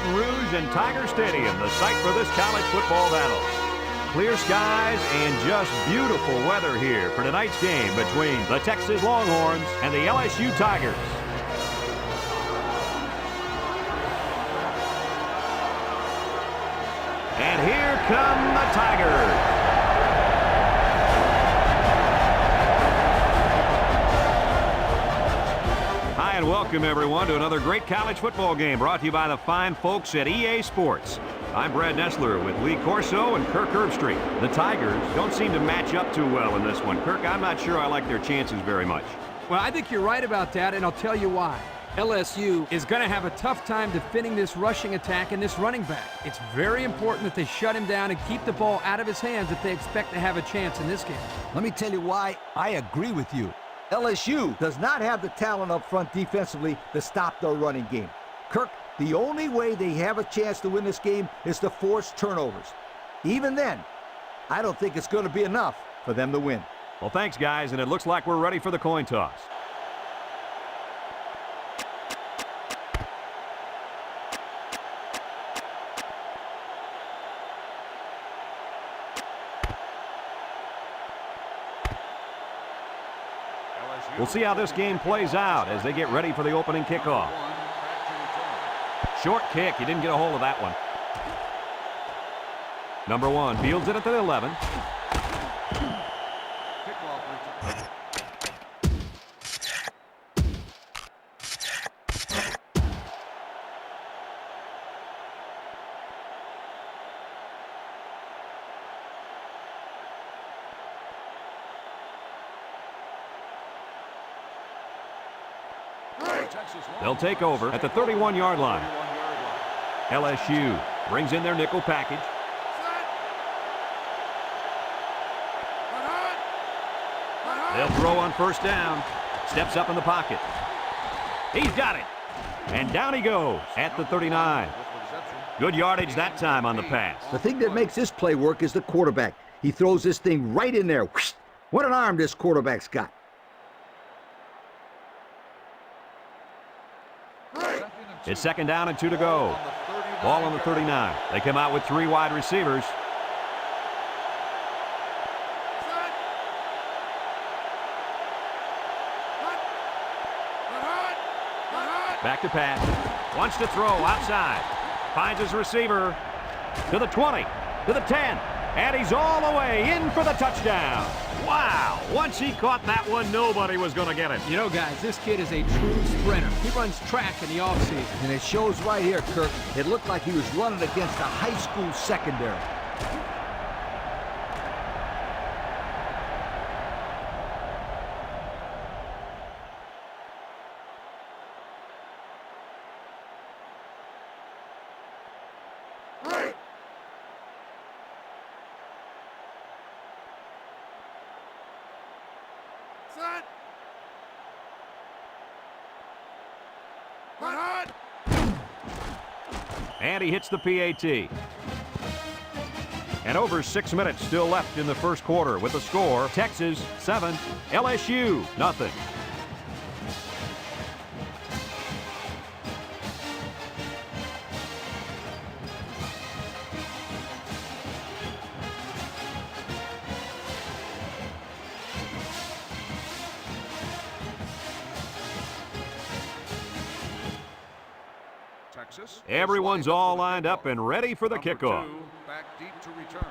Baton Rouge and Tiger Stadium, the site for this college football battle. Clear skies and just beautiful weather here for tonight's game between the Texas Longhorns and the LSU Tigers. And here come the Tigers. Hi and welcome everyone to another great college football game brought to you by the fine folks at EA Sports. I'm Brad Nessler with Lee Corso and Kirk Herbstreit. The Tigers don't seem to match up too well in this one. Kirk, I'm not sure I like their chances very much. Well, I think you're right about that, and I'll tell you why. LSU is going to have a tough time defending this rushing attack and this running back. It's very important that they shut him down and keep the ball out of his hands if they expect to have a chance in this game. Let me tell you why I agree with you. LSU does not have the talent up front defensively to stop their running game. Kirk, the only way they have a chance to win this game is to force turnovers. Even then, I don't think it's going to be enough for them to win. Well, thanks, guys, and it looks like we're ready for the coin toss. We'll see how this game plays out as they get ready for the opening kickoff. Short kick. He didn't get a hold of that one. Number 1 fields it at the 11. They'll take over at the 31-yard line. LSU brings in their nickel package. They'll throw on first down. Steps up in the pocket. He's got it. And down he goes at the 39. Good yardage that time on the pass. The thing that makes this play work is the quarterback. He throws this thing right in there. What an arm this quarterback's got. It's second down and 2 to go. Ball on the 39. They come out with 3 wide receivers. Back to pass. Wants to throw outside. Finds his receiver to the 20, to the 10. And he's all the way in for the touchdown. Wow. Once he caught that one, nobody was going to get it. You know, guys, this kid is a true sprinter. He runs track in the offseason. And it shows right here, Kirk. It looked like he was running against a high school secondary. And he hits the PAT. And over 6 minutes still left in the first quarter with the score, Texas 7, LSU nothing. Everyone's all lined up and ready for the kickoff.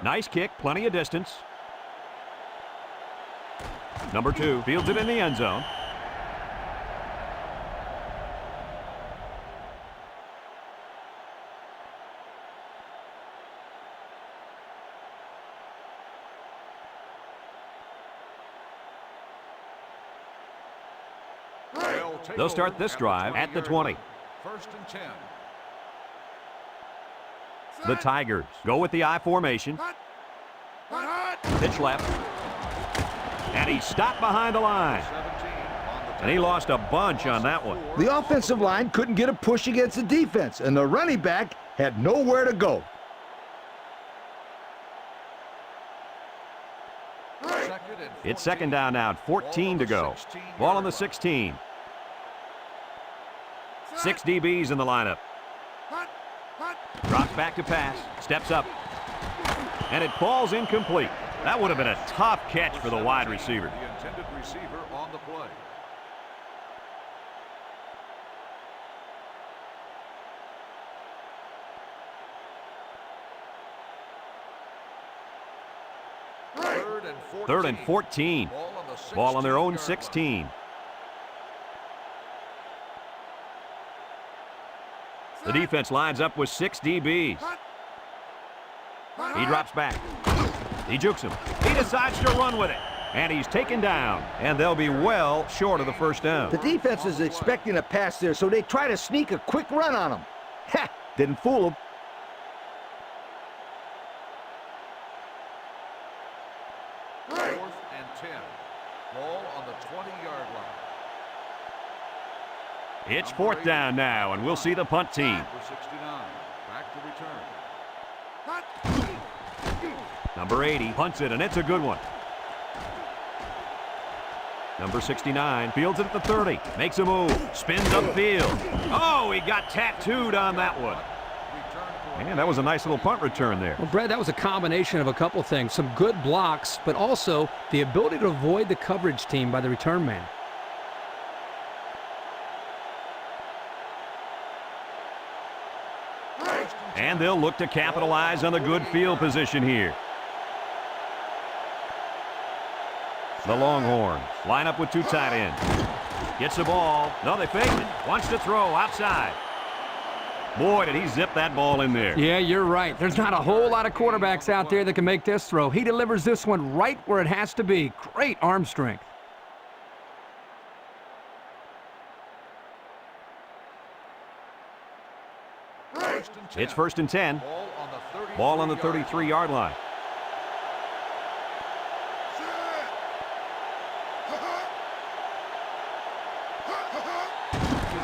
Nice kick, plenty of distance. Number 2 fields it in the end zone. They'll start this drive at the 20. First and 10. The Tigers go with the I formation. Pitch left. And he stopped behind the line. And he lost a bunch on that one. The offensive line couldn't get a push against the defense, and the running back had nowhere to go. It's second down now, 14 to go. Ball on the 16. 6 DBs in the lineup. Drops back to pass. Steps up. And it falls incomplete. That would have been a tough catch for the wide receiver. The intended receiver on the play. Third and 14. Ball on their own 16. The defense lines up with 6 DBs. He drops back. He jukes him. He decides to run with it. And he's taken down. And they'll be well short of the first down. The defense is expecting a pass there, so they try to sneak a quick run on him. Ha! Didn't fool him. Ball on the 20-yard line. It's fourth down now, and we'll see the punt team. Number 69, back to return. Number 80 punts it, and it's a good one. Number 69 fields it at the 30. Makes a move. Spins upfield. Oh, he got tattooed on that one. And that was a nice little punt return there. Well, Brad, that was a combination of a couple things. Some good blocks, but also the ability to avoid the coverage team by the return man. And they'll look to capitalize on the good field position here. The Longhorns line up with 2 tight ends. Gets the ball. No, they faked it. Wants to throw outside. Boy, did he zip that ball in there. Yeah, you're right. There's not a whole lot of quarterbacks out there that can make this throw. He delivers this one right where it has to be. Great arm strength. It's first and 10. Ball on the 33-yard line.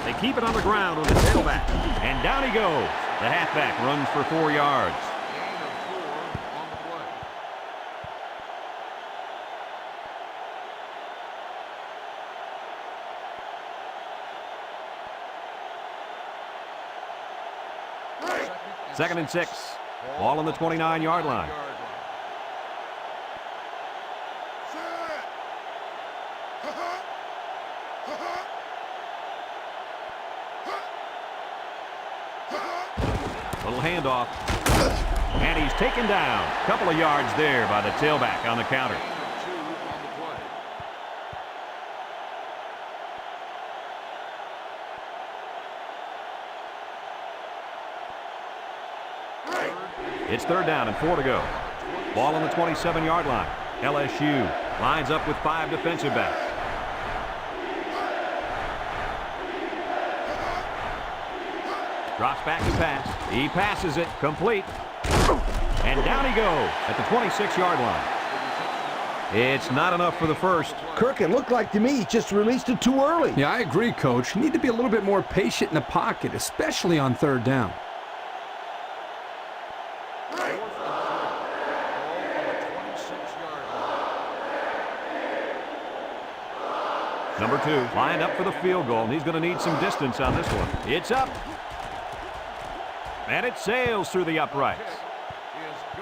They keep it on the ground with the tailback. And down he goes. The halfback runs for 4 yards. Gain of 4 on the play. Second and 6. Ball on the 29-yard line. Little handoff. And he's taken down. A couple of yards there by the tailback on the counter. It's third down and 4 to go. Ball on the 27-yard line. LSU lines up with 5 defensive backs. Drops back to pass. He passes it. Complete. And down he goes at the 26-yard line. It's not enough for the first. Kirk, it looked like to me he just released it too early. Yeah, I agree, Coach. You need to be a little bit more patient in the pocket, especially on third down. Number 2 lined up for the field goal, and he's going to need some distance on this one. It's up. And it sails through the uprights.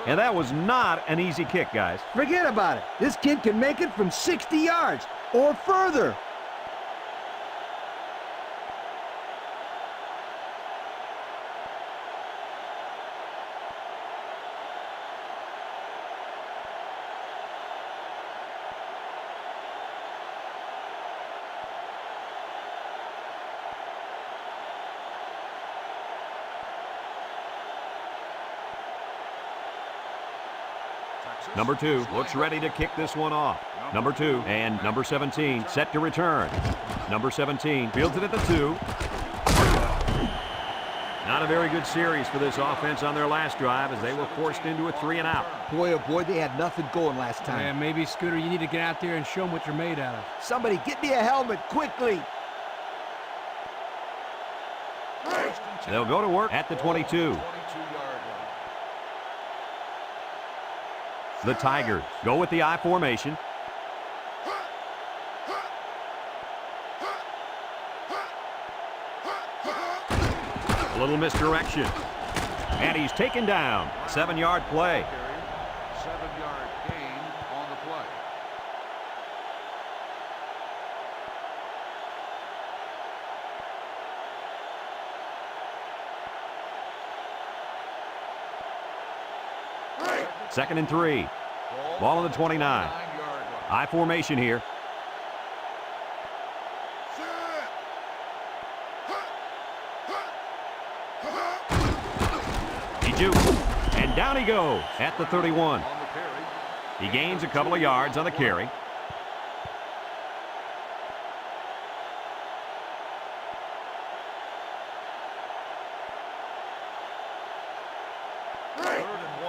And that was not an easy kick, guys. Forget about it. This kid can make it from 60 yards or further. Number 2 looks ready to kick this one off. Number 2 and number 17 set to return. Number 17 fields it at the 2. Not a very good series for this offense on their last drive as they were forced into a 3-and-out. Boy, oh boy, they had nothing going last time. Yeah, maybe, Scooter, you need to get out there and show them what you're made out of. Somebody get me a helmet quickly. They'll go to work at the 22. The Tigers go with the I formation. A little misdirection. And he's taken down. 7-yard play. 7-yard gain on the play. Second and 3. Ball on the 29. 9-yard line. I formation here. He jukes. And down he goes at the 31. On the carry. He gains a couple of yards on the carry.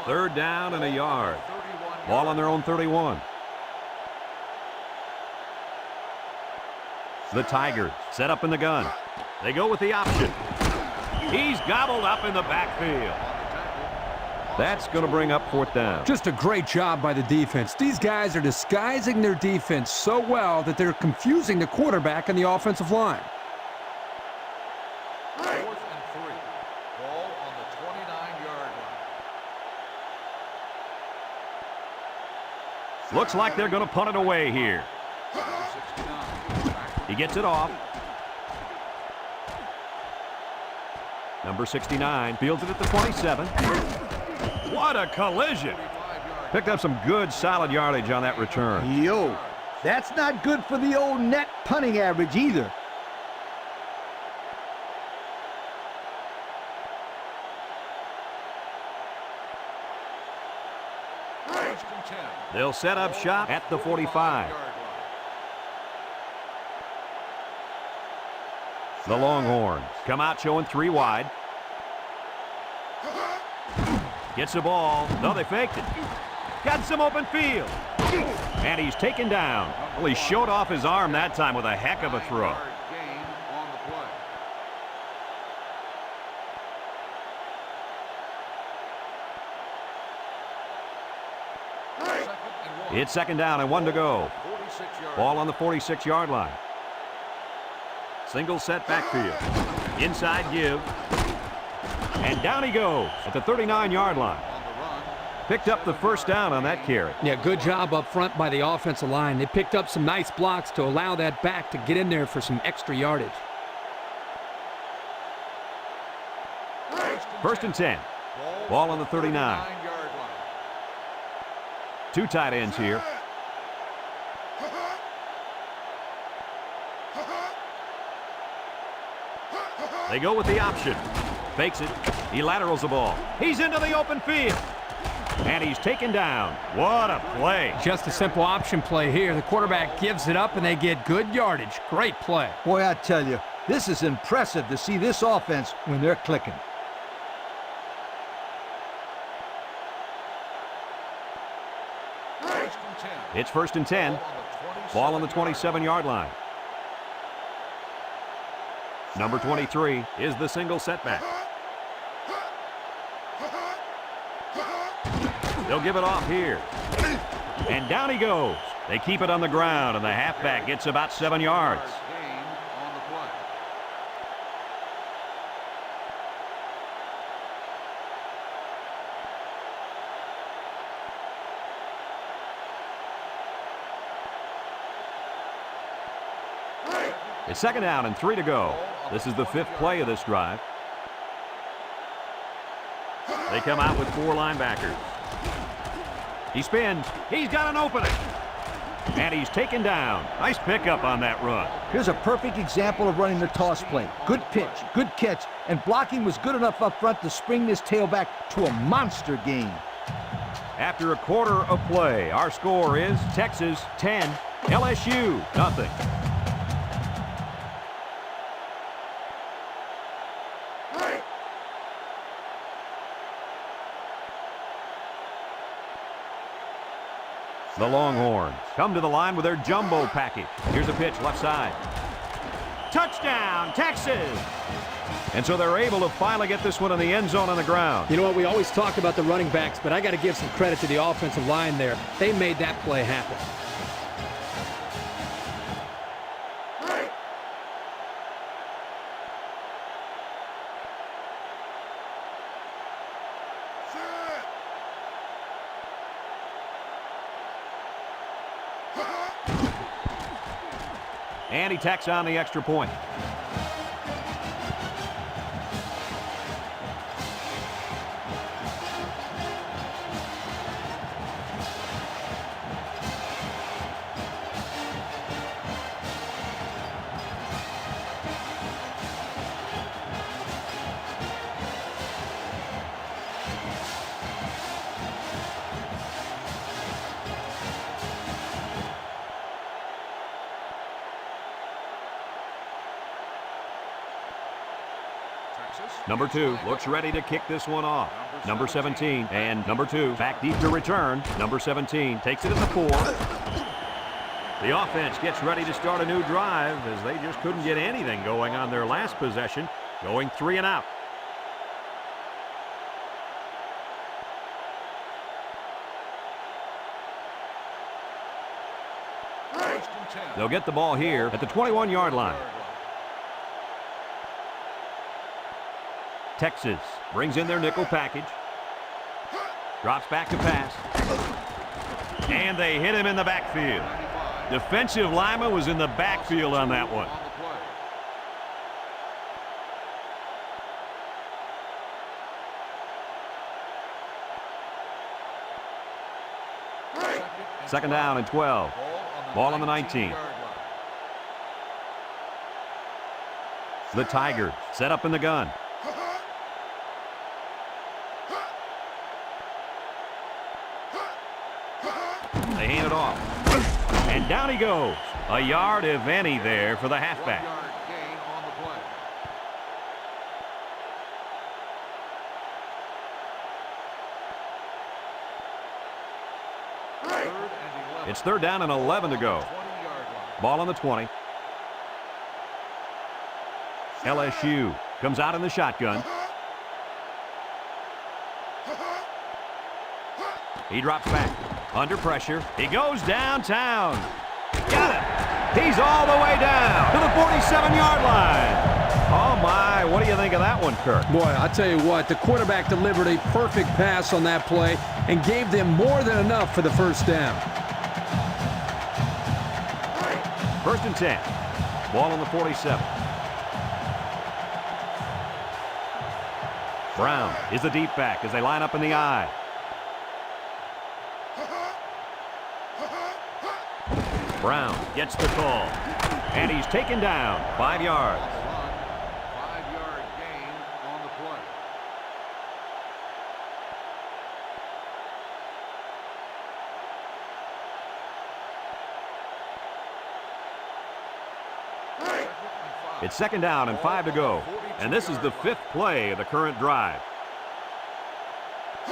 Third down and a yard. Ball on their own 31. The Tigers set up in the gun. They go with the option. He's gobbled up in the backfield. That's going to bring up 4th down. Just a great job by the defense. These guys are disguising their defense so well that they're confusing the quarterback and the offensive line. 4th and 3. Ball on the 29-yard line. Looks like they're going to punt it away here. 69. He gets it off. Number 69 fields it at the 27. What a collision. Picked up some good solid yardage on that return. Yo, that's not good for the old net punting average either. First and 10. They'll set up shop at the 45. The Longhorns come out showing 3 wide. Gets the ball. No, they faked it. Got some open field. And he's taken down. Well, he showed off his arm that time with a heck of a throw. Gain on the play. Second and 1. It's 2nd down and 1 to go. 46-yard. Ball on the 46-yard line. Single set backfield. Inside give. And down he goes at the 39-yard line. On the run. Picked up the 1st down on that carry. Yeah, good job up front by the offensive line. They picked up some nice blocks to allow that back to get in there for some extra yardage. 1st and 10. Ball on the 39. 39-yard line. 2 tight ends here. They go with the option. Fakes it. He laterals the ball. He's into the open field. And he's taken down. What a play. Just a simple option play here. The quarterback gives it up and they get good yardage. Great play. Boy, I tell you, this is impressive to see this offense when they're clicking. First and 10. It's 1st and 10. Ball on the 27-yard line. Number 23 is the single setback. They'll give it off here. And down he goes. They keep it on the ground, and the halfback gets about 7 yards. Gain on the play. It's 2nd down and 3 to go. This is the 5th play of this drive. They come out with 4 linebackers. He spins. He's got an opening. And he's taken down. Nice pickup on that run. Here's a perfect example of running the toss play. Good pitch, good catch, and blocking was good enough up front to spring this tailback to a monster gain. After a quarter of play, our score is Texas 10, LSU nothing. The Longhorns come to the line with their jumbo package. Here's a pitch left side. Touchdown, Texas! And so they're able to finally get this one in the end zone on the ground. You know what, we always talk about the running backs, but I got to give some credit to the offensive line there. They made that play happen. And he tacks on the extra point. Number 2 looks ready to kick this one off. Number 17 and number 2 back deep to return. Number 17 takes it at the 4. The offense gets ready to start a new drive as they just couldn't get anything going on their last possession, going 3 and out. They'll get the ball here at the 21-yard line. Texas brings in their nickel package. Drops back to pass. And they hit him in the backfield. Defensive lineman was in the backfield on that one. Second down and 12. Ball on the 19. The Tigers set up in the gun. They hand it off. And down he goes. A yard, if any, there for the halfback. It's third down and 11 to go. Ball on the 20. LSU comes out in the shotgun. He drops back. Under pressure. He goes downtown. Got it. He's all the way down to the 47-yard line. Oh, my. What do you think of that one, Kirk? Boy, I'll tell you what. The quarterback delivered a perfect pass on that play and gave them more than enough for the first down. First and 10. Ball on the 47. Brown is the deep back as they line up in the I. Brown gets the call. And he's taken down 5 yards. 5-yard gain on the play. It's second down and 5 to go. And this is the 5th play of the current drive.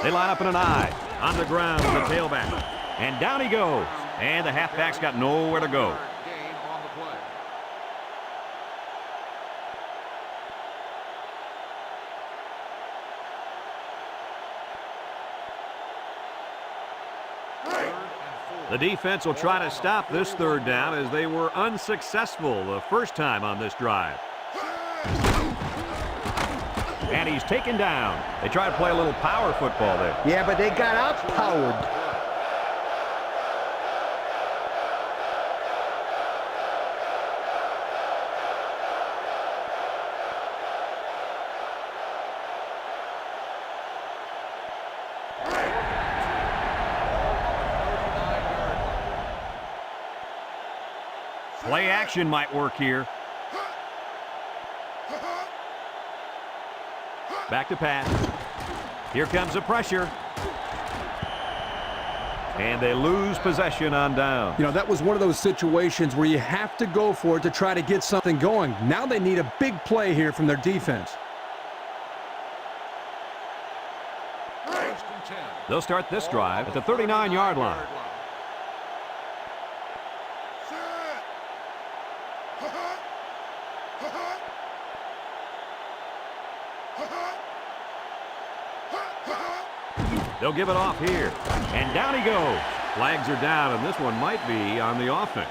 They line up in an I. On the ground with the tailback. And down he goes. And the halfback's got nowhere to go. Gain on the play. The defense will try to stop this third down as they were unsuccessful the first time on this drive. And he's taken down. They try to play a little power football there. Yeah, but they got outpowered. Play action might work here. Back to pass. Here comes the pressure. And they lose possession on down. You know, that was one of those situations where you have to go for it to try to get something going. Now they need a big play here from their defense. They'll start this drive at the 39-yard line. They'll give it off here. And down he goes. Flags are down, and this one might be on the offense.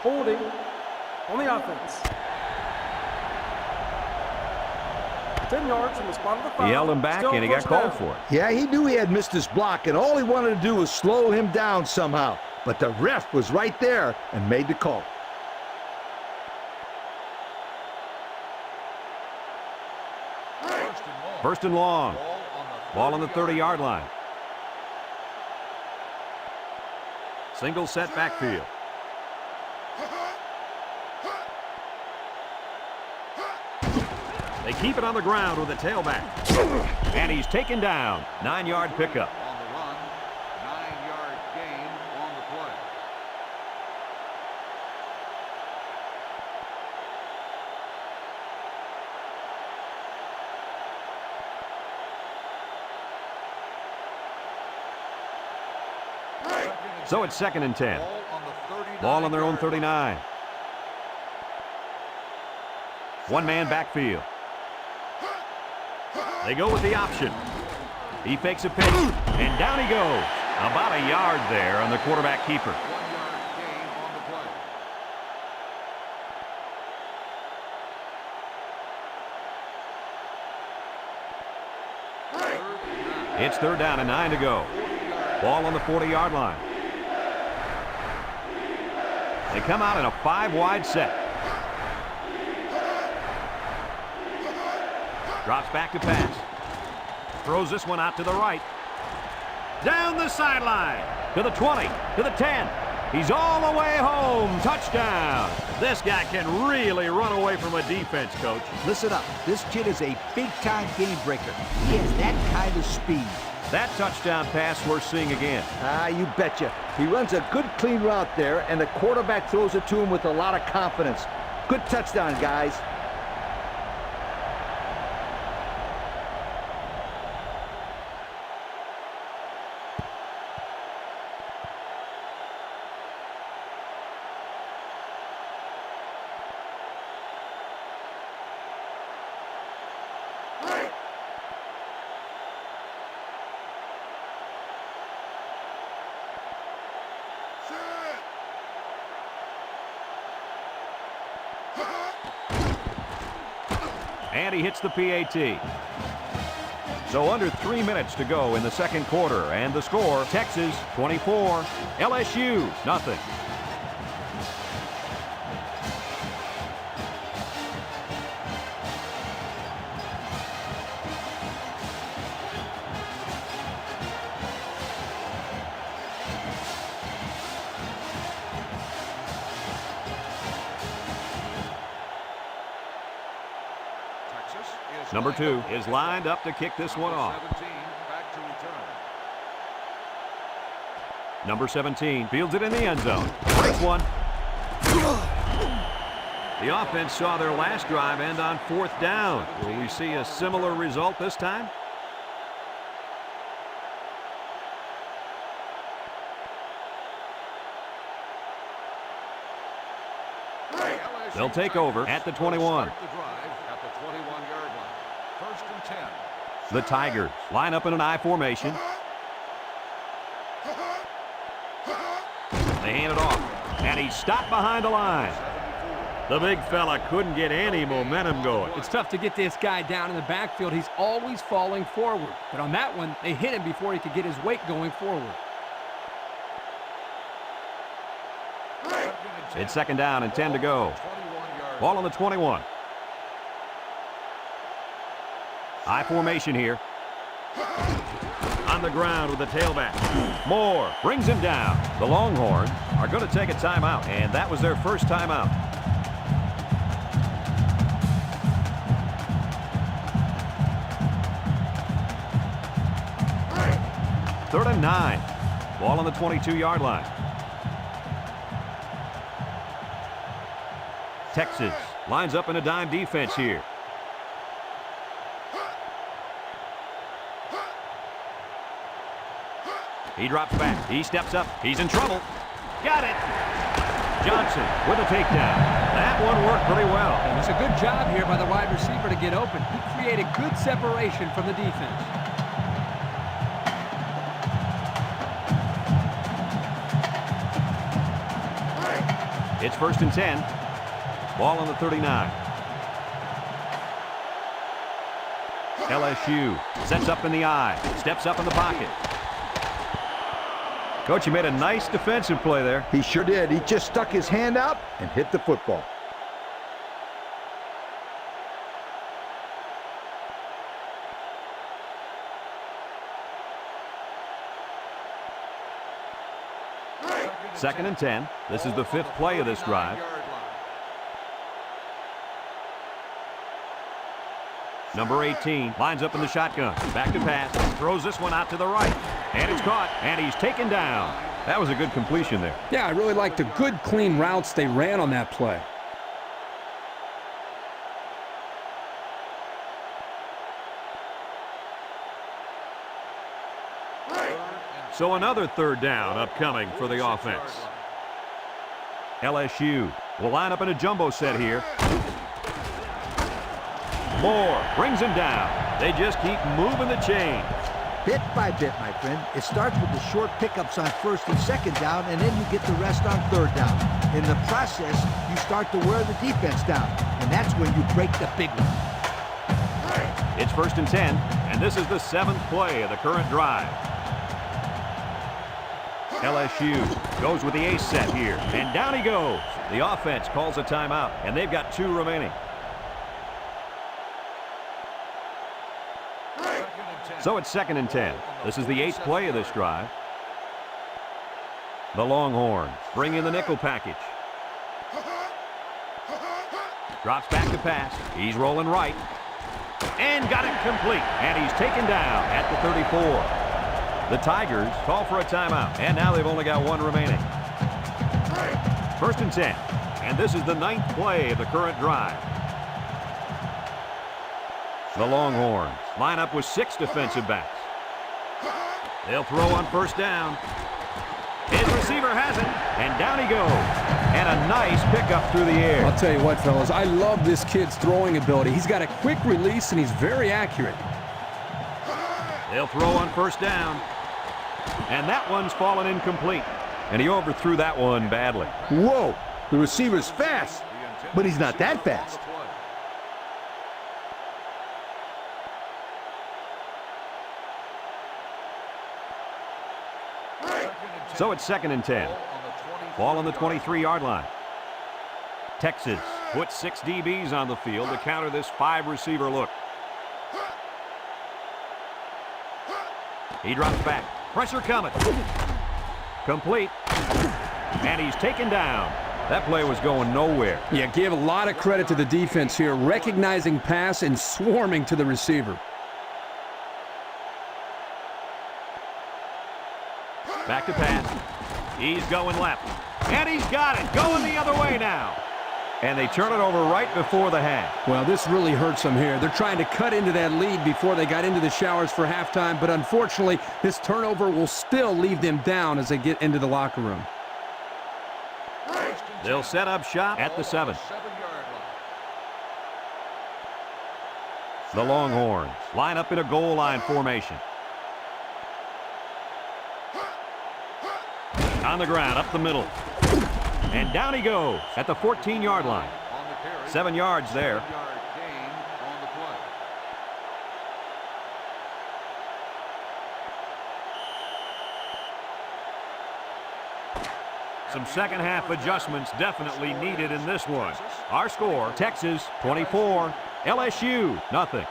Holding on the offense. 10 yards from the spot of the foul. He held him back, Still and he got first called down. for it. Yeah, he knew he had missed his block, and all he wanted to do was slow him down somehow. But the ref was right there and made the call. First and long. Ball on the 30-yard line. Single set backfield. They keep it on the ground with a tailback. And he's taken down. 9-yard pickup. On the run, 9-yard gain on the play. So it's 2nd and 10. Ball on the 39. Ball on their own 39. One-man backfield. They go with the option. He fakes a pitch, and down he goes. About a yard there on the quarterback keeper. 1-yard gain on the play. It's 3rd down and 9 to go. Ball on the 40-yard line. They come out in a 5-wide set. Drops back to pass. Throws this one out to the right. Down the sideline. To the 20. To the 10. He's all the way home. Touchdown. This guy can really run away from a defense, Coach. Listen up. This kid is a big-time game breaker. He has that kind of speed. That touchdown pass we're seeing again. Ah, you betcha. He runs a good, clean route there, and the quarterback throws it to him with a lot of confidence. Good touchdown, guys. And he hits the PAT. So under 3 minutes to go in the 2nd quarter. And the score, Texas 24, LSU nothing. Number 2 is lined up to kick this one off. 17 back to return. Number 17 fields it in the end zone. Breaks one. The offense saw their last drive end on 4th down. Will we see a similar result this time? They'll take over at the 21. Start the drive at the 21-yard line. First and 10. The Tigers line up in an I formation. They hand it off, and he's stopped behind the line. The big fella couldn't get any momentum going. It's tough to get this guy down in the backfield. He's always falling forward. But on that one, they hit him before he could get his weight going forward. It's 2nd down and 10 to go. Ball on the 21. I formation here. On the ground with the tailback. Moore brings him down. The Longhorns are going to take a timeout, and that was their first timeout. Third and 9. Ball on the 22-yard line. Texas lines up in a dime defense here. He drops back. He steps up. He's in trouble. Got it. Johnson with a takedown. That one worked pretty well. And it's a good job here by the wide receiver to get open. He created good separation from the defense. It's 1st and 10. Ball on the 39. LSU sets up in the I, steps up in the pocket. Coach, he made a nice defensive play there. He sure did. He just stuck his hand out and hit the football. Second and 10. This is the 5th play of this drive. Number 18 lines up in the shotgun. Back to pass. Throws this one out to the right. And it's caught. And he's taken down. That was a good completion there. Yeah, I really liked the good, clean routes they ran on that play. So another 3rd down upcoming for the offense. LSU will line up in a jumbo set here. Moore brings him down. They just keep moving the chains. Bit by bit, my friend. It starts with the short pickups on 1st and 2nd down, and then you get the rest on 3rd down. In the process, you start to wear the defense down, and that's when you break the big one. It's 1st and 10, and this is the 7th play of the current drive. LSU goes with the ace set here, and down he goes. The offense calls a timeout, and they've got 2 remaining. So it's 2nd and 10. This is the 8th play of this drive. The Longhorns bring in the nickel package. Drops back to pass. He's rolling right. And got it complete. And he's taken down at the 34. The Tigers call for a timeout. And now they've only got 1 remaining. 1st and 10. And this is the 9th play of the current drive. The Longhorns line up with 6 defensive backs. They'll throw on 1st down. His receiver has it, and down he goes. And a nice pickup through the air. I'll tell you what, fellas, I love this kid's throwing ability. He's got a quick release, and he's very accurate. They'll throw on 1st down. And that one's fallen incomplete. And he overthrew that one badly. Whoa, the receiver's fast, but he's not that fast. So it's 2nd and 10. Ball on the 23-yard line. Texas puts 6 DBs on the field to counter this 5-receiver look. He drops back. Pressure coming. Complete. And he's taken down. That play was going nowhere. Yeah, gave a lot of credit to the defense here, recognizing pass and swarming to the receiver. Back to pass. He's going left. And he's got it. Going the other way now. And they turn it over right before the half. Well, this really hurts them here. They're trying to cut into that lead before they got into the showers for halftime, but unfortunately, this turnover will still leave them down as they get into the locker room. They'll set up shop at the 7. The Longhorns line up in a goal line formation. On the ground, up the middle. And down he goes at the 14-yard line. 7 yards there. Some second-half adjustments definitely needed in this one. Our score, Texas 24, LSU nothing.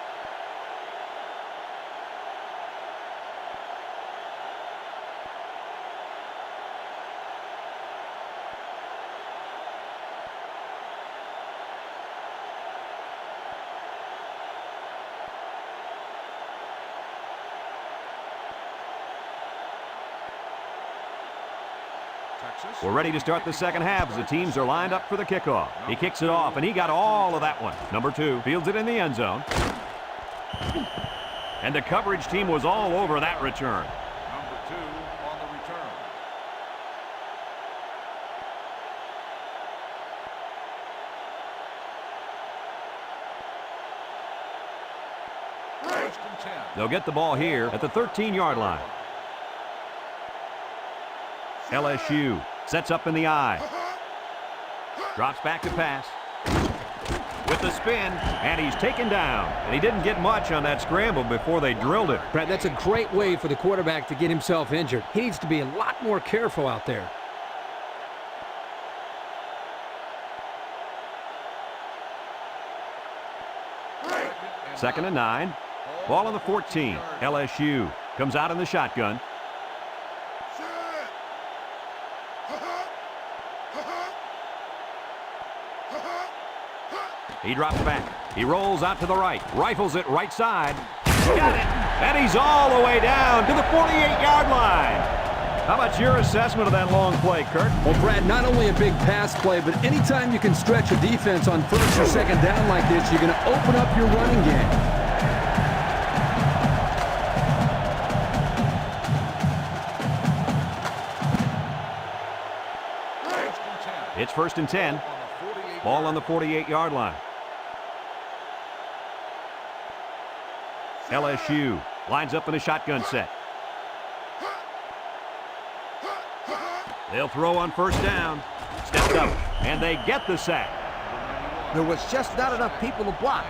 We're ready to start the second half as the teams are lined up for the kickoff. He kicks it off, and he got all of that one. Number 2 fields it in the end zone. And the coverage team was all over that return. Number 2 on the return. 1st and 10. They'll get the ball here at the 13-yard line. LSU sets up in the I. Drops back to pass. With the spin, and he's taken down. And he didn't get much on that scramble before they drilled him. Brad, that's a great way for the quarterback to get himself injured. He needs to be a lot more careful out there. Second and 9. Ball on the 14. LSU comes out in the shotgun. He drops back. He rolls out to the right. Rifles it right side. Got it. And he's all the way down to the 48-yard line. How about your assessment of that long play, Kirk? Well, Brad, not only a big pass play, but anytime you can stretch a defense on first or second down like this, you're going to open up your running game. It's first and 10. Ball on the 48-yard line. LSU lines up in a shotgun set. They'll throw on first down. Stepped up, and they get the sack. There was just not enough people to block.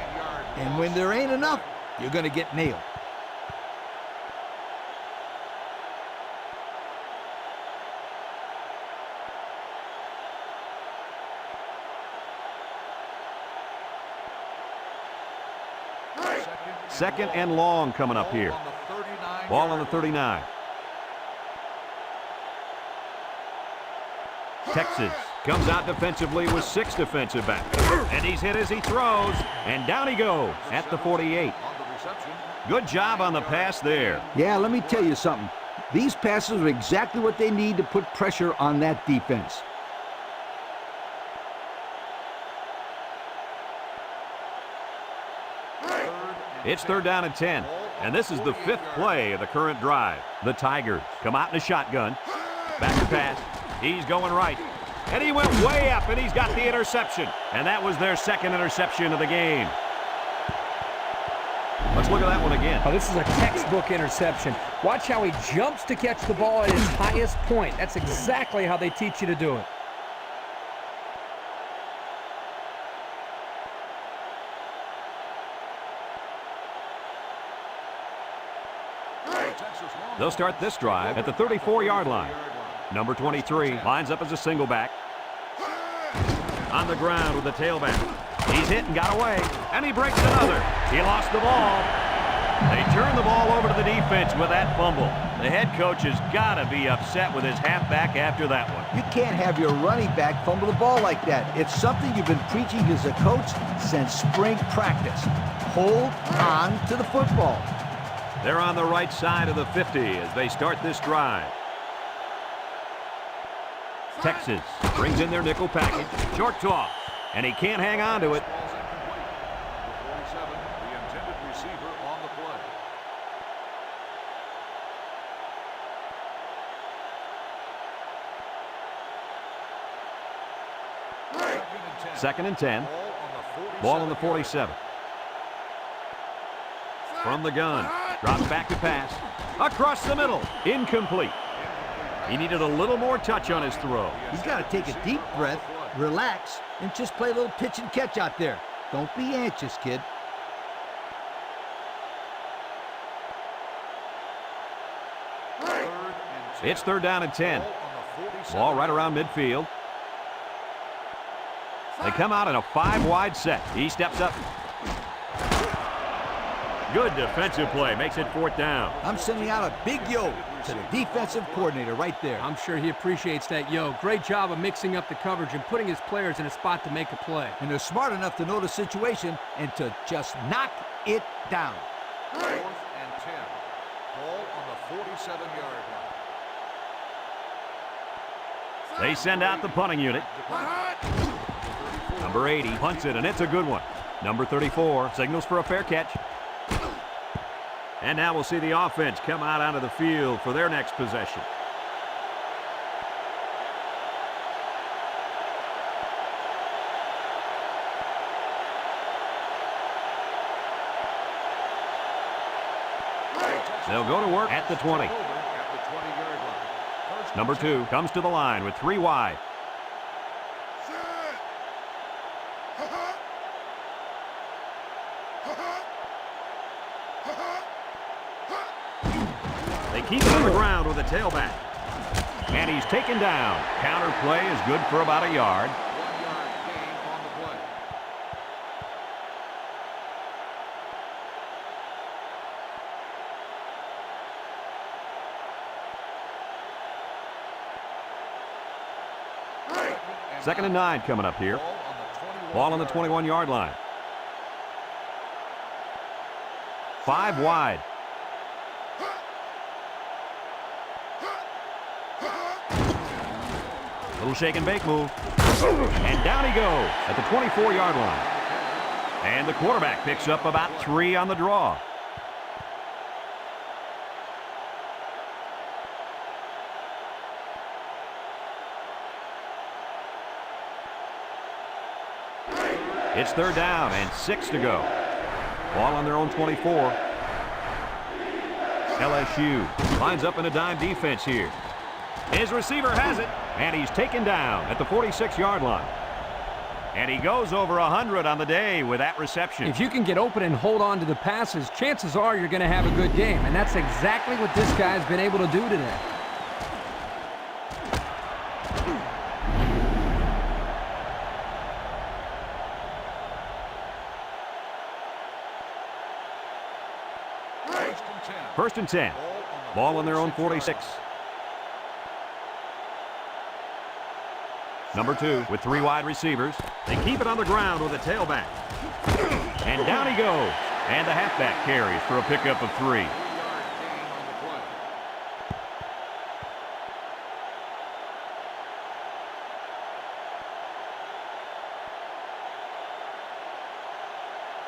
And when there ain't enough, you're going to get nailed. Second and long coming up here. Ball on the 39. Texas comes out defensively with 6 defensive backs. And he's hit as he throws. And down he goes at the 48. Good job on the pass there. Yeah, let me tell you something. These passes are exactly what they need to put pressure on that defense. It's third down and 10. And this is the 5th play of the current drive. The Tigers come out in a shotgun. Back to pass. He's going right. And he went way up, and he's got the interception. And that was their second interception of the game. Let's look at that one again. Oh, this is a textbook interception. Watch how he jumps to catch the ball at his highest point. That's exactly how they teach you to do it. They'll start this drive at the 34-yard line. Number 23 lines up as a single back. On the ground with the tailback. He's hit and got away, and he breaks another. He lost the ball. They turn the ball over to the defense with that fumble. The head coach has got to be upset with his halfback after that one. You can't have your running back fumble the ball like that. It's something you've been preaching as a coach since spring practice. Hold on to the football. They're on the right side of the 50 as they start this drive. Texas brings in their nickel package. Short toss, and he can't hang on to it. Second and 10. Ball on the 47. From the gun. Drops back to pass. Across the middle. Incomplete. He needed a little more touch on his throw. He's got to take a deep breath, relax, and just play a little pitch and catch out there. Don't be anxious, kid. It's third down and 10. Ball right around midfield. They come out in a 5-wide set. He steps up. Good defensive play. Makes it fourth down. I'm sending out a big yo to the defensive coordinator right there. I'm sure he appreciates that yo. Great job of mixing up the coverage and putting his players in a spot to make a play. And they're smart enough to know the situation and to just knock it down. 4th and 10. Ball on the 47-yard line. They send out the punting unit. Number 80 punts it, and it's a good one. Number 34 signals for a fair catch. And now we'll see the offense come out onto the field for their next possession. They'll go to work at the 20. Number 2 comes to the line with 3 wide. They keep it on the ground with a tailback. And he's taken down. Counter play is good for about a yard. 1 yard gain on the play. Second and 9 coming up here. Ball on the 21-yard line. 5 wide. Little shake and bake move. And down he goes at the 24-yard line. And the quarterback picks up about 3 on the draw. It's third down and 6 to go. Ball on their own 24. LSU lines up in a dime defense here. His receiver has it, and he's taken down at the 46-yard line. And he goes over 100 on the day with that reception. If you can get open and hold on to the passes, chances are you're going to have a good game. And that's exactly what this guy's been able to do today. First and 10. Ball on their own 46. Number 2 with 3 wide receivers. They keep it on the ground with a tailback. And down he goes. And the halfback carries for a pickup of 3. 3 yard gain on the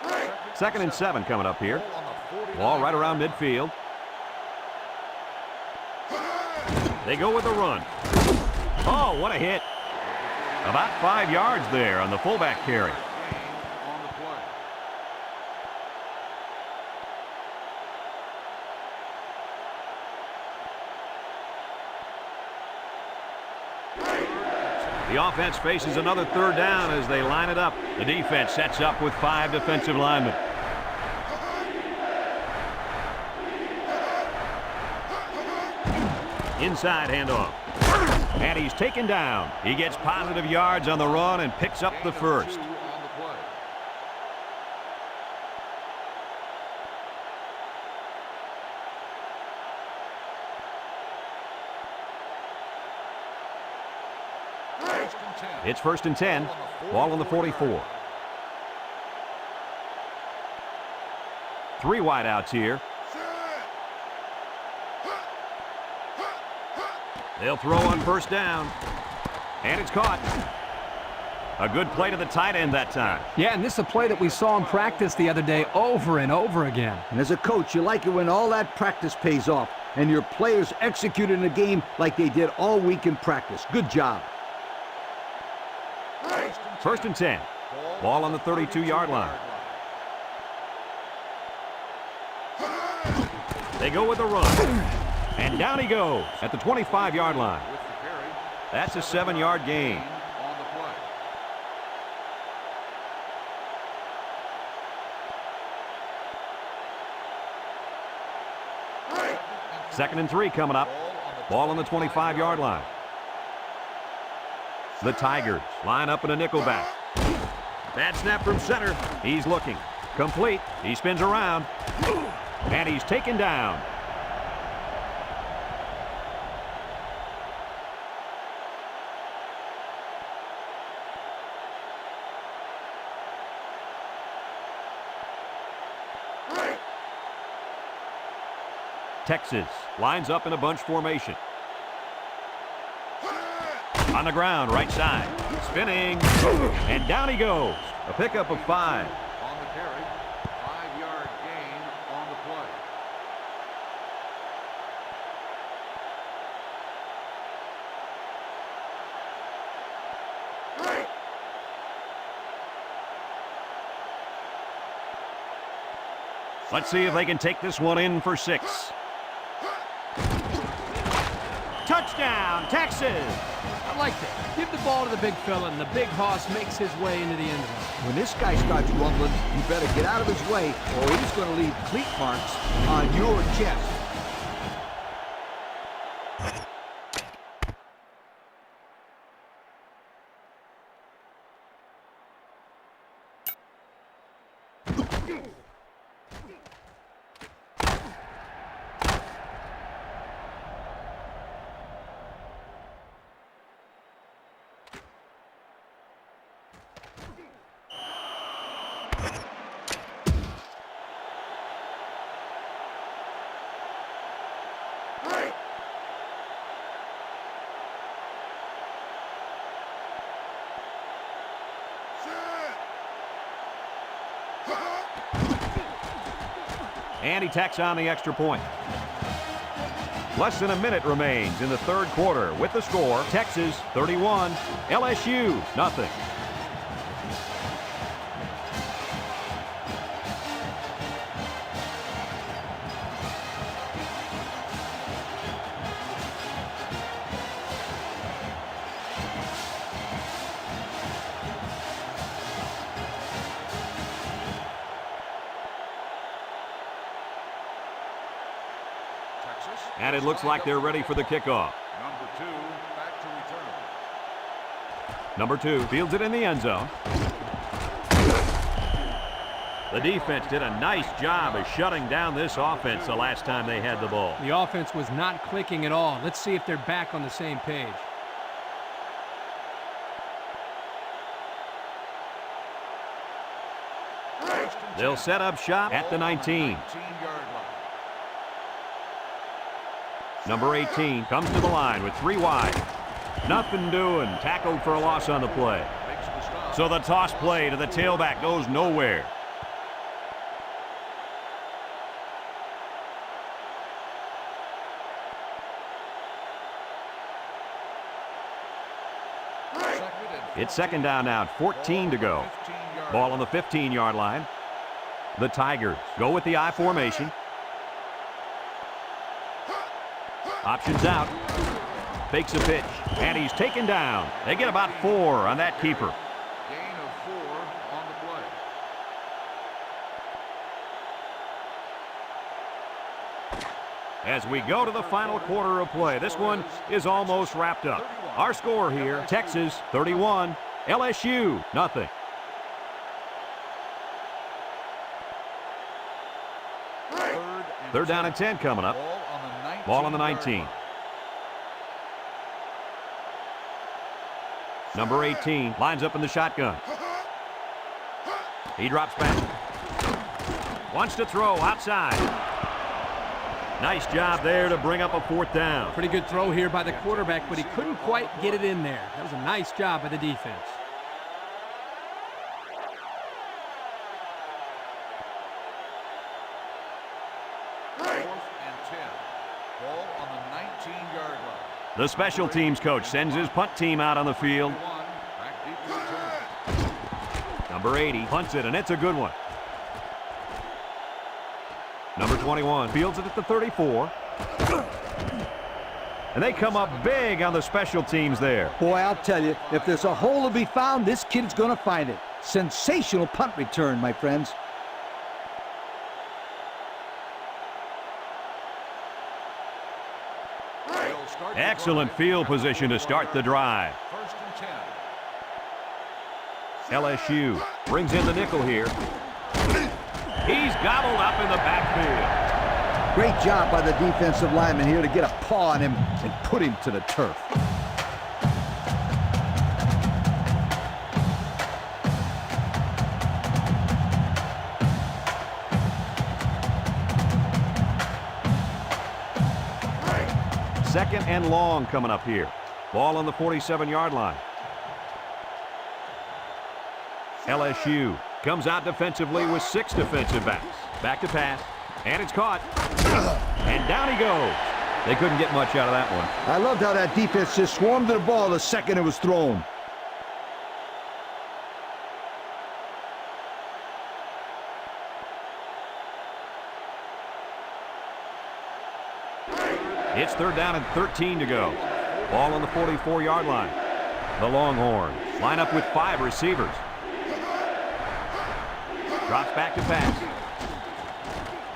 play. Second and 7 coming up here. Ball right around midfield. They go with the run. Oh, what a hit. About 5 yards there on the fullback carry. On the play. The offense faces another third down as they line it up. The defense sets up with 5 defensive linemen. Inside handoff. And he's taken down. He gets positive yards on the run and picks up the first. It's first and 10. Ball on the 44. 3 wideouts here. They'll throw on first down. And it's caught. A good play to the tight end that time. Yeah, and this is a play that we saw in practice the other day over and over again. And as a coach, you like it when all that practice pays off and your players execute in the game like they did all week in practice. Good job. First and 10. Ball on the 32-yard line. They go with the run. And down he goes at the 25-yard line. That's a 7-yard gain. Second and 3 coming up. Ball on the 25-yard line. The Tigers line up in a nickelback. Bad snap from center. He's looking. Complete. He spins around. And he's taken down. Texas lines up in a bunch formation. On the ground, right side. Spinning. And down he goes. A pickup of 5. On the carry, 5-yard gain on the play. Let's see if they can take this one in for 6. Touchdown, Texas! I like that. Give the ball to the big fella, and the big hoss makes his way into the end zone. When this guy starts rumbling, you better get out of his way or he's going to leave cleat marks on your chest. And he tacks on the extra point. Less than a minute remains in the third quarter with the score, Texas 31, LSU nothing. And it looks like they're ready for the kickoff. Number 2 back to return. Number 2 fields it in the end zone. The defense did a nice job of shutting down this offense the last time they had the ball. The offense was not clicking at all. Let's see if they're back on the same page. They'll set up shop at the 19. 19-yard line. Number 18 comes to the line with 3 wide. Nothing doing. Tackled for a loss on the play. Makes the stop. So the toss play to the tailback goes nowhere. It's second down now, 14 to go. 15-yard Ball on the 15-yard line. The Tigers go with the I formation. Options out. Fakes a pitch. And he's taken down. They get about 4 on that keeper. Gain of 4 on the play. As we go to the final quarter of play, this one is almost wrapped up. Our score here, Texas 31, LSU nothing. Third down and 10 coming up. Ball on the 19. Number 18 lines up in the shotgun. He drops back. Wants to throw outside. Nice job there to bring up a 4th down. Pretty good throw here by the quarterback, but he couldn't quite get it in there. That was a nice job by the defense. The special teams coach sends his punt team out on the field. Number 80 punts it, and it's a good one. Number 21 fields it at the 34. And they come up big on the special teams there. Boy, I'll tell you, if there's a hole to be found, this kid's going to find it. Sensational punt return, my friends. Excellent field position to start the drive. First and 10. LSU brings in the nickel here. He's gobbled up in the backfield. Great job by the defensive lineman here to get a paw on him and put him to the turf. Second and long coming up here. Ball on the 47-yard line. LSU comes out defensively with 6 defensive backs. Back to pass, and it's caught. And down he goes. They couldn't get much out of that one. I loved how that defense just swarmed to the ball the second it was thrown. It's third down and 13 to go. Ball on the 44-yard line. The Longhorns line up with 5 receivers. Drops back to pass.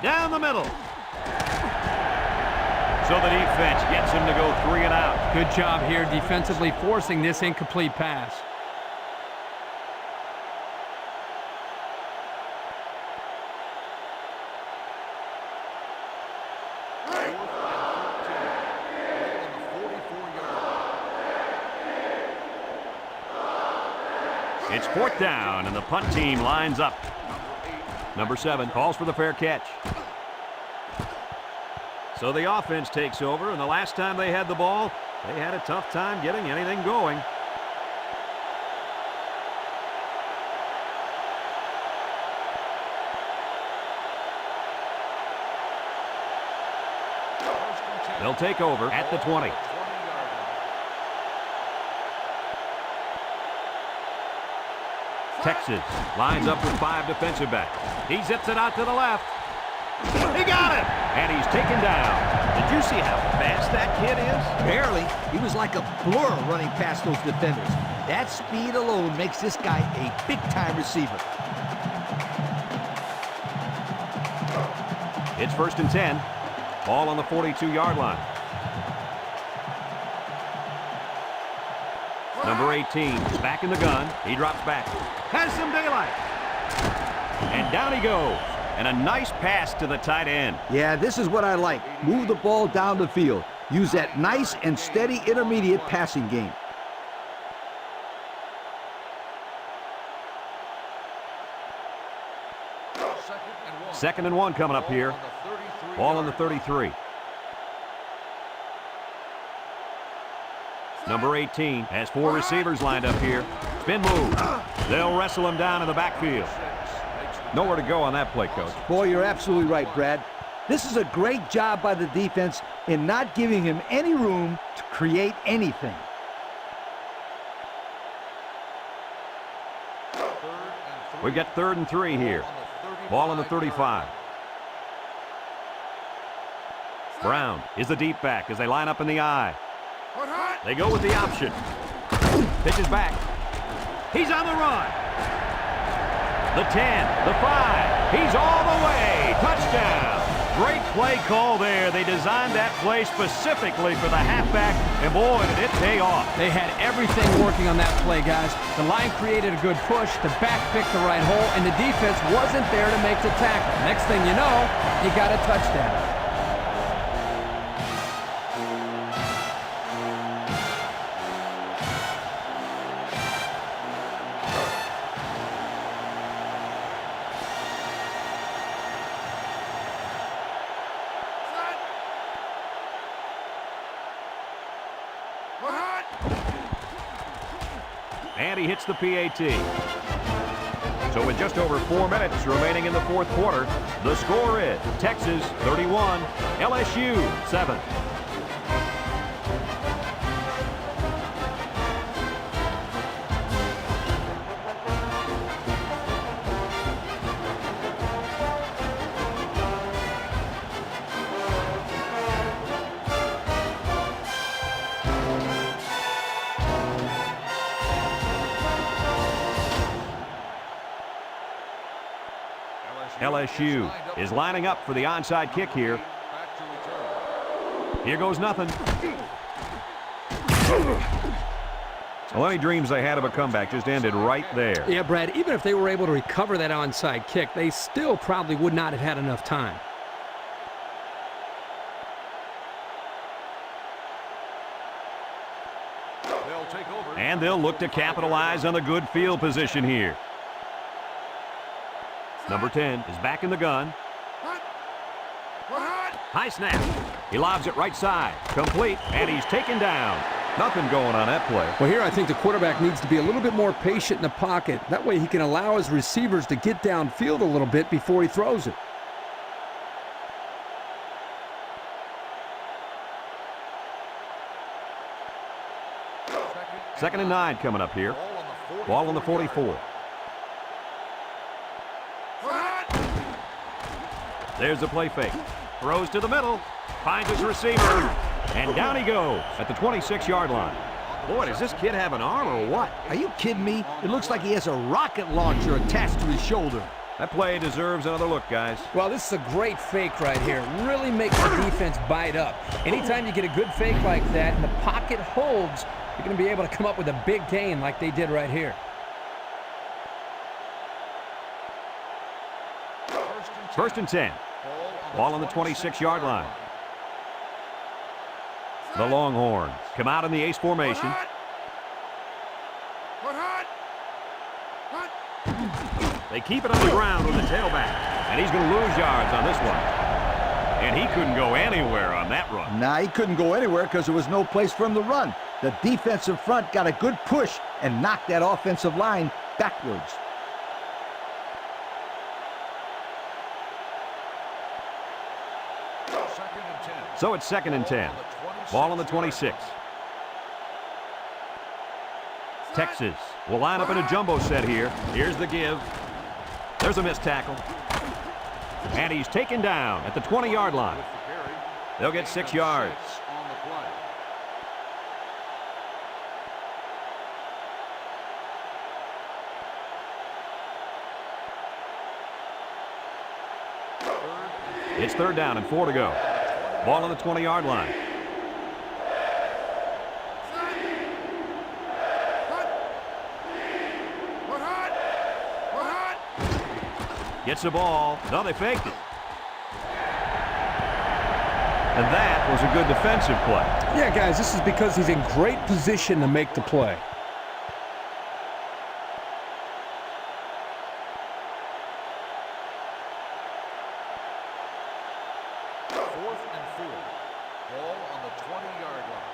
Down the middle. So the defense gets him to go 3 and out. Good job here defensively forcing this incomplete pass. It's 4th down, and the punt team lines up. Number 7 calls for the fair catch. So the offense takes over, and the last time they had the ball, they had a tough time getting anything going. They'll take over at the 20. Texas lines up with 5 defensive backs. He zips it out to the left. He got it! And he's taken down. Did you see how fast that kid is? Barely. He was like a blur running past those defenders. That speed alone makes this guy a big-time receiver. It's 1st and 10. Ball on the 42-yard line. Number 18 is back in the gun. He drops back. Has some daylight. And down he goes. And a nice pass to the tight end. Yeah, this is what I like. Move the ball down the field. Use that nice and steady intermediate passing game. Second and 1 coming up here. Ball on the 33. Number 18 has 4 receivers lined up here. Spin move. They'll wrestle him down in the backfield. Nowhere to go on that play, Coach. Boy, you're absolutely right, Brad. This is a great job by the defense in not giving him any room to create anything. We've got 3rd and 3 here. Ball on the 35. Brown is the deep back as they line up in the I. They go with the option. Pitches back. He's on the run. The 10, the 5. He's all the way. Touchdown. Great play call there. They designed that play specifically for the halfback, and boy, did it pay off. They had everything working on that play, guys. The line created a good push, the back picked the right hole, and the defense wasn't there to make the tackle. Next thing you know, you got a touchdown. And he hits the PAT. So with just over 4 minutes remaining in the 4th quarter, the score is Texas 31, LSU 7. LSU is lining up for the onside kick here. Here goes nothing. Well, any dreams they had of a comeback just ended right there. Yeah, Brad, even if they were able to recover that onside kick, they still probably would not have had enough time. And they'll look to capitalize on the good field position here. Number 10 is back in the gun. High snap. He lobs it right side. Complete, and he's taken down. Nothing going on that play. Well, here I think the quarterback needs to be a little bit more patient in the pocket. That way he can allow his receivers to get downfield a little bit before he throws it. Second and 9 coming up here. Ball on the 44. There's the play fake. Throws to the middle. Finds his receiver. And down he goes at the 26-yard line. Boy, does this kid have an arm or what? Are you kidding me? It looks like he has a rocket launcher attached to his shoulder. That play deserves another look, guys. Well, this is a great fake right here. Really makes the defense bite up. Anytime you get a good fake like that and the pocket holds, you're going to be able to come up with a big gain like they did right here. First and 10. Ball on the 26-yard line. The Longhorns come out in the ace formation. They keep it on the ground with the tailback. And he's going to lose yards on this one. And he couldn't go anywhere on that run. Nah, he couldn't go anywhere because there was no place for him to run. The defensive front got a good push and knocked that offensive line backwards. Second and 10. So it's 2nd and 10. Ball on the 26. Texas will line up in a jumbo set here. Here's the give. There's a missed tackle. And he's taken down at the 20-yard line. They'll get 6 yards. On the play. It's 3rd down and 4 to go. Ball on the 20-yard line. Gets the ball. No, they faked it. And that was a good defensive play. Yeah, guys, this is because he's in great position to make the play. Fourth and 4. Ball on the 20-yard line.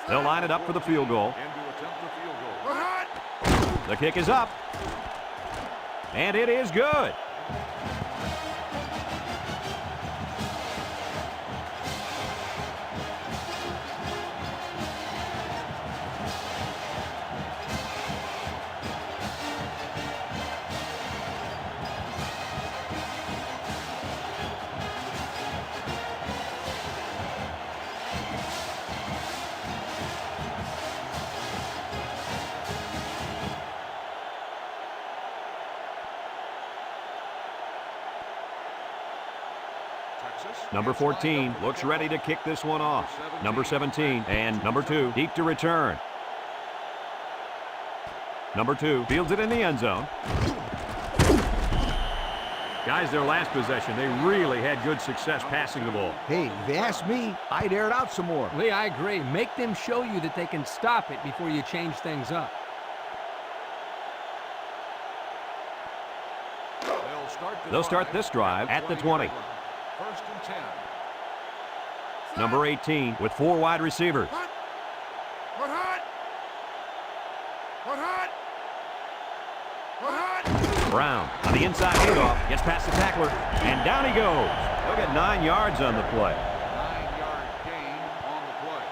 They'll line it up for the field goal. In to attempt the field goal. The kick is up. And it is good. Number 14 looks ready to kick this one off. Number 17 and number 2 deep to return. Number 2 fields it in the end zone. Guys, their last possession, they really had good success passing the ball. Hey, if you ask me, I'd air it out some more. Lee, I agree. Make them show you that they can stop it before you change things up. They'll start this drive at the 20. First and 10. Number 18 with 4 wide receivers. Brown on the inside handoff, gets past the tackler, and down he goes. They'll get 9 yards on the play. 9-yard gain on the play.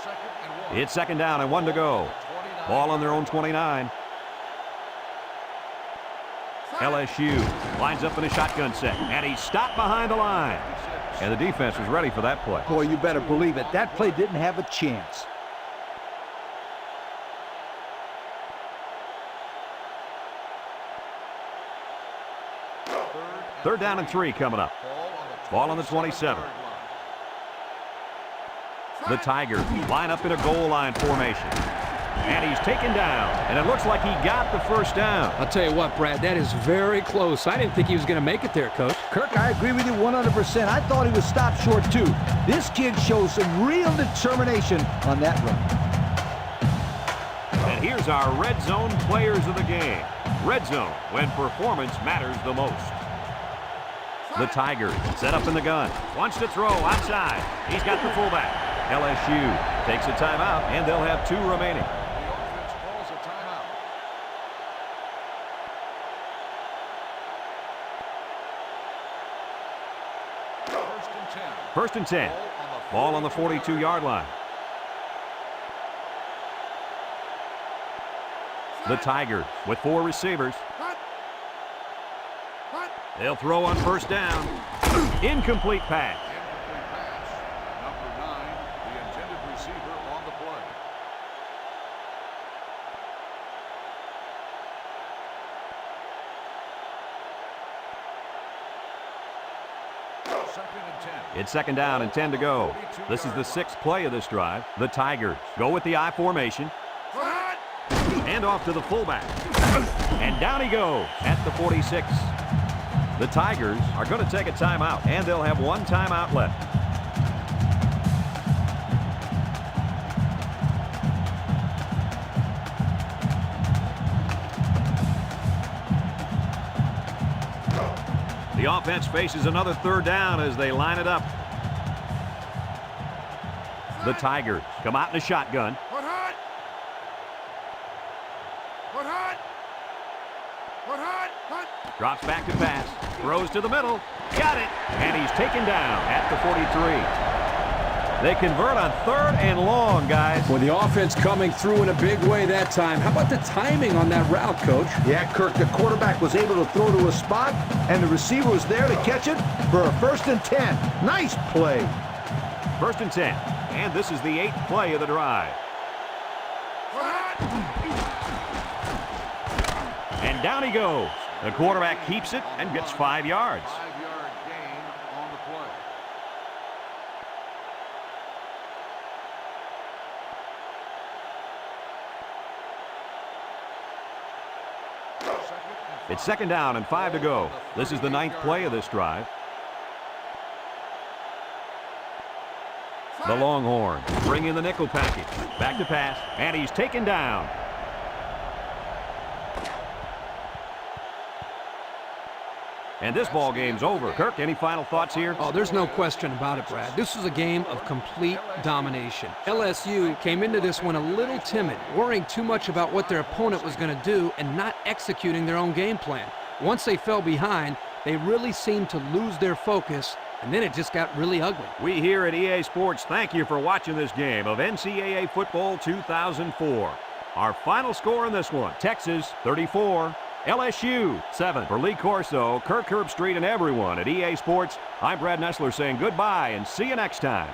Second and 1. It's 2nd down and 1 to go. Ball on their own 29. LSU lines up in a shotgun set, and he's stopped behind the line. And the defense was ready for that play. Boy, you better believe it. That play didn't have a chance. Third down and 3 coming up. Ball on the 27. The Tigers line up in a goal line formation. And he's taken down, and it looks like he got the first down. I'll tell you what, Brad, that is very close. I didn't think he was going to make it there, Coach. Kirk, I agree with you 100%. I thought he was stopped short, too. This kid shows some real determination on that run. And here's our red zone players of the game. Red zone, when performance matters the most. The Tigers set up in the gun. Wants to throw outside. He's got the fullback. LSU takes a timeout, and they'll have 2 remaining. Calls a timeout. First and 10. Ball on the 42-yard line. The Tigers with 4 receivers. They'll throw on first down. Incomplete pass. Number 9, the intended receiver on the play. Second and 10. It's 2nd down and 10 to go. This is the 6th play of this drive. The Tigers go with the I formation. And off to the fullback. And down he goes at the 46. The Tigers are going to take a timeout, and they'll have one timeout left. The offense faces another third down as they line it up. The Tigers come out in a shotgun. Drops back to pass. Throws to the middle. Got it. And he's taken down at the 43. They convert on 3rd and long, guys. Well, the offense coming through in a big way that time. How about the timing on that route, Coach? Yeah, Kirk, the quarterback was able to throw to a spot, and the receiver was there to catch it for a 1st and 10. Nice play. 1st and 10. And this is the 8th play of the drive. And down he goes. The quarterback keeps it and gets 5 yards. 5-yard gain on the play. It's 2nd down and 5 to go. This is the 9th play of this drive. The Longhorns bring in the nickel package. Back to pass, and he's taken down. And this ball game's over. Kirk, any final thoughts here? Oh, there's no question about it, Brad. This was a game of complete domination. LSU came into this one a little timid, worrying too much about what their opponent was going to do and not executing their own game plan. Once they fell behind, they really seemed to lose their focus, and then it just got really ugly. We here at EA Sports thank you for watching this game of NCAA Football 2004. Our final score in this one, Texas 34, LSU 7. For Lee Corso, Kirk Herbstreit, and everyone at EA Sports, I'm Brad Nessler saying goodbye and see you next time.